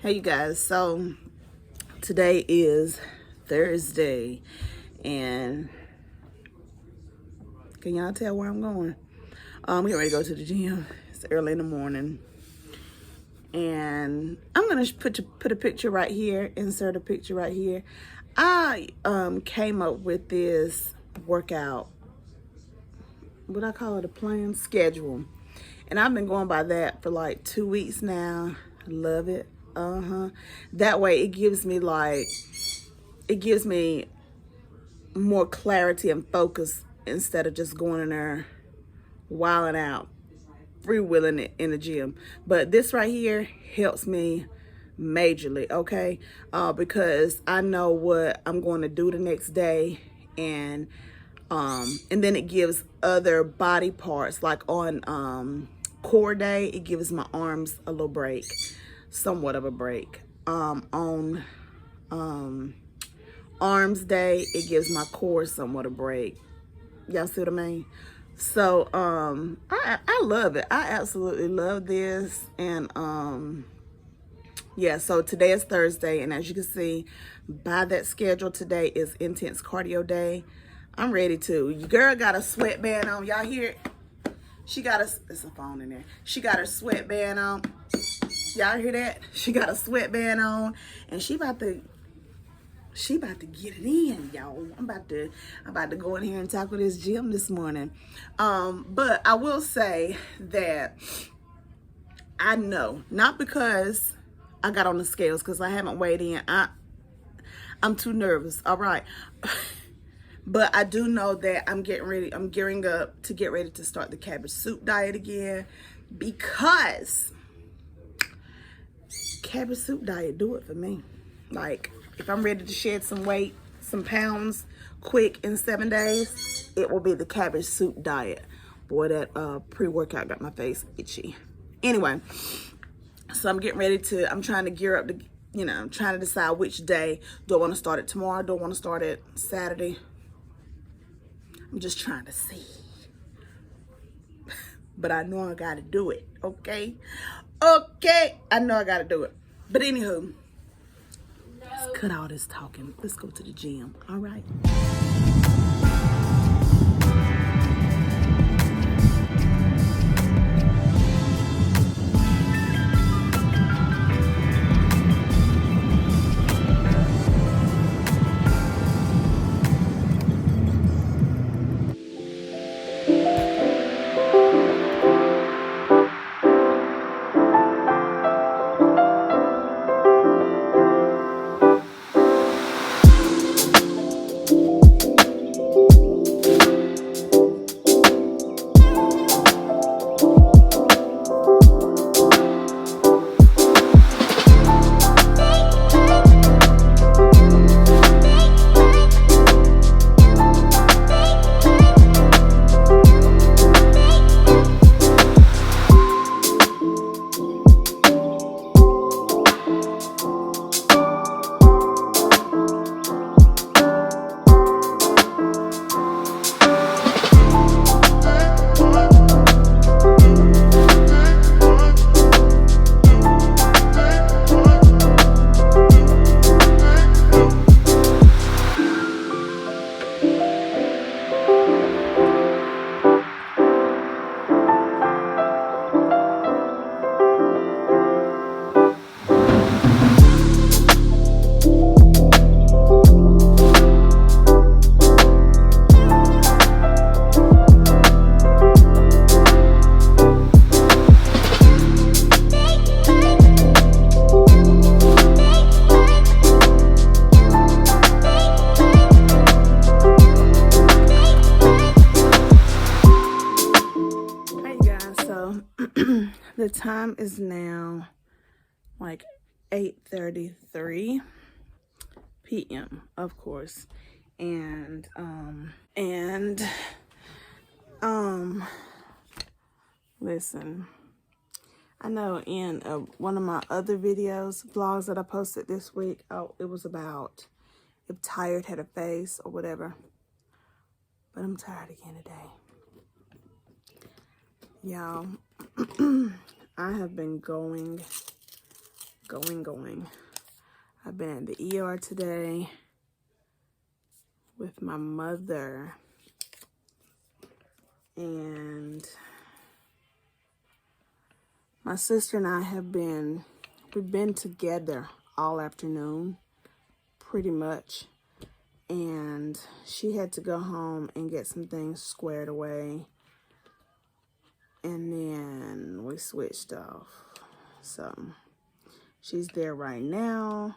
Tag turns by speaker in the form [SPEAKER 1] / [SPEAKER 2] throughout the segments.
[SPEAKER 1] Hey you guys, so today is Thursday and can y'all tell where I'm going? I'm getting ready to go to the gym. It's early in the morning and I'm gonna put a picture right here, insert a picture right here. I came up with this workout, what I call it, a plan schedule, and I've been going by that for like 2 weeks now. I love it. That way it gives me more clarity and focus instead of just going in there wilding out, freewheeling it in the gym. But this right here helps me majorly, okay? Because I know what I'm going to do the next day, and then it gives other body parts, like on core day, it gives my arms a little break, somewhat of a break. On arms day, it gives my core somewhat a break. Y'all see what I mean? So I love it. I absolutely love this. And yeah, so today is Thursday, and as you can see by that schedule, today is intense cardio day. I'm ready to. Your girl got a sweatband on. Y'all hear it? She got it's a phone in there. She got her sweatband on. Y'all hear that? She got a sweatband on, and she about to get it in, y'all. I'm about to go in here and tackle this gym this morning. But I will say that I know, not because I got on the scales, because I haven't weighed in. I'm too nervous. All right. But I do know that I'm gearing up to get ready to start the cabbage soup diet again, because cabbage soup diet do it for me. Like, if I'm ready to shed some weight, some pounds quick in 7 days, it will be the cabbage soup diet. Boy, that pre-workout got my face itchy. Anyway, so I'm trying to gear up to, I'm trying to decide which day. Do I want to start it tomorrow? Do I want to start it Saturday? I'm just trying to see. But I know I got to do it, okay? Okay, I know I got to do it. But anywho, let's cut all this talking. Let's go to the gym, all right? The time is now like 8:33 p.m. of course, and listen, I know in one of my other vlogs that I posted this week, it was about if tired had a face or whatever, but I'm tired again today, y'all. I have been going going. I've been at the ER today with my mother, and my sister and I we've been together all afternoon, pretty much. And she had to go home and get some things squared away. And then we switched off. So she's there right now.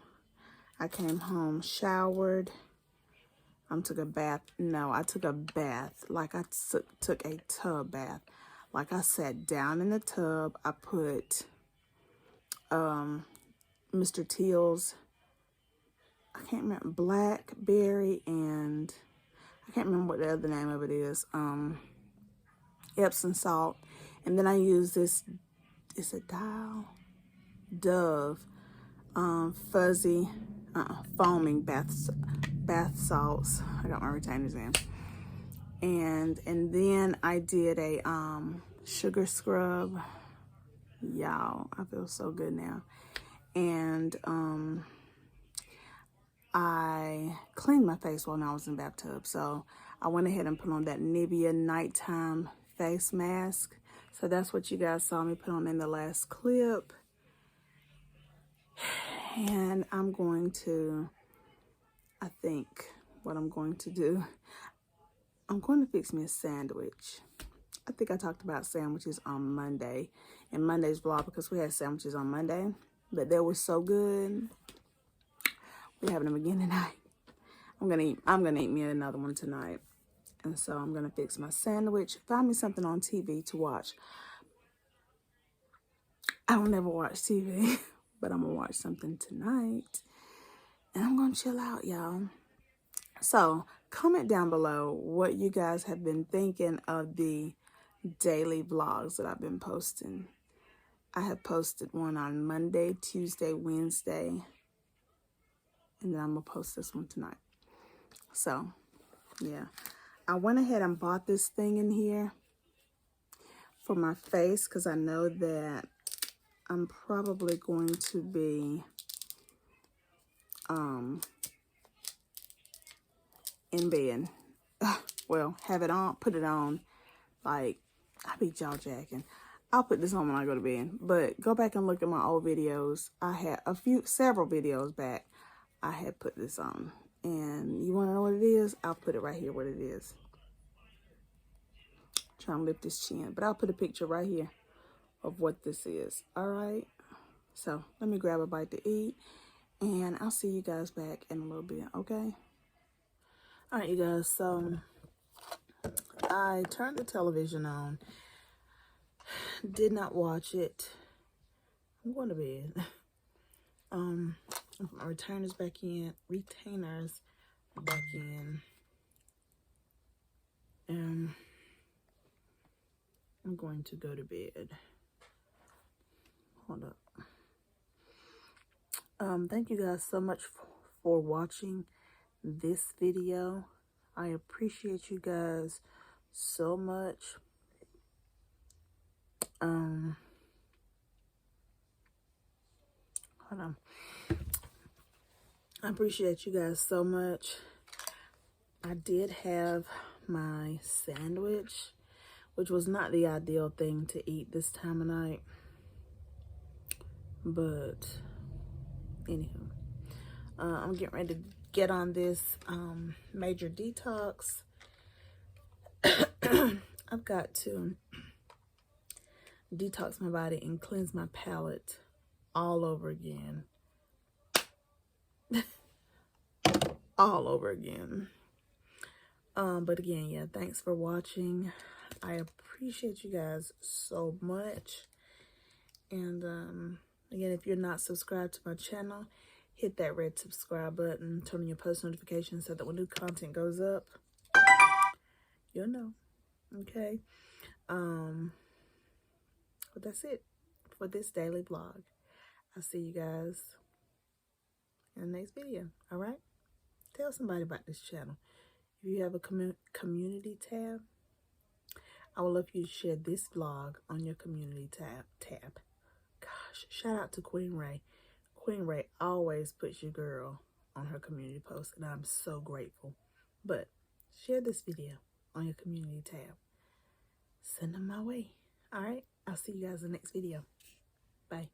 [SPEAKER 1] I came home, showered. Took a bath. No, I took a bath. Like I took a tub bath. Like I sat down in the tub. I put Mr. Teal's, I can't remember, blackberry, and I can't remember what the other name of it is. Epsom salt. And then I use this, it's a Dove fuzzy foaming bath salts. I got my retainers in. And then I did a sugar scrub. Y'all, I feel so good now. And I cleaned my face while I was in the bathtub. So I went ahead and put on that Nivea nighttime face mask. So that's what you guys saw me put on in the last clip. And I'm going to, I think what I'm going to do, I'm going to fix me a sandwich. I think I talked about sandwiches on Monday, in Monday's vlog, because we had sandwiches on Monday, but they were so good. We're having them again tonight. I'm gonna eat me another one tonight. And so I'm gonna fix my sandwich, find me something on TV to watch. I don't never watch TV, but I'm gonna watch something tonight. And I'm gonna chill out, y'all. So comment down below what you guys have been thinking of the daily vlogs that I've been posting. I have posted one on Monday, Tuesday, Wednesday, and then I'm gonna post this one tonight. So yeah, I went ahead and bought this thing in here for my face because I know that I'm probably going to be in bed. Well, have it on, put it on, like, I be jaw jacking. I'll put this on when I go to bed, but go back and look at my old videos. I had several videos back, I had put this on. And you want to know what it is? I'll put it right here what it is. Trying to lift this chin, but I'll put a picture right here of what this is. All right. So let me grab a bite to eat, and I'll see you guys back in a little bit. Okay. All right, you guys. So I turned the television on. Did not watch it. I'm going to bed. My retainers back in. And I'm going to go to bed. Hold up. Thank you guys so much for watching this video. I appreciate you guys so much. Hold on. I appreciate you guys so much. I did have my sandwich, which was not the ideal thing to eat this time of night. But anywho, I'm getting ready to get on this major detox. I've got to detox my body and cleanse my palate all over again. All over again. But again, yeah, thanks for watching. I appreciate you guys so much. And again, if you're not subscribed to my channel, hit that red subscribe button, turn on your post notifications so that when new content goes up, you'll know. Okay. But that's it for this daily vlog. I'll see you guys in the next video. All right. Tell somebody about this channel. If you have a community tab, I would love for you to share this vlog on your community tab. Gosh, shout out to Queen Ray Queen Ray always puts your girl on her community post, and I'm so grateful. But share this video on your community tab. Send them my way. All right, I'll see you guys in the next video. Bye.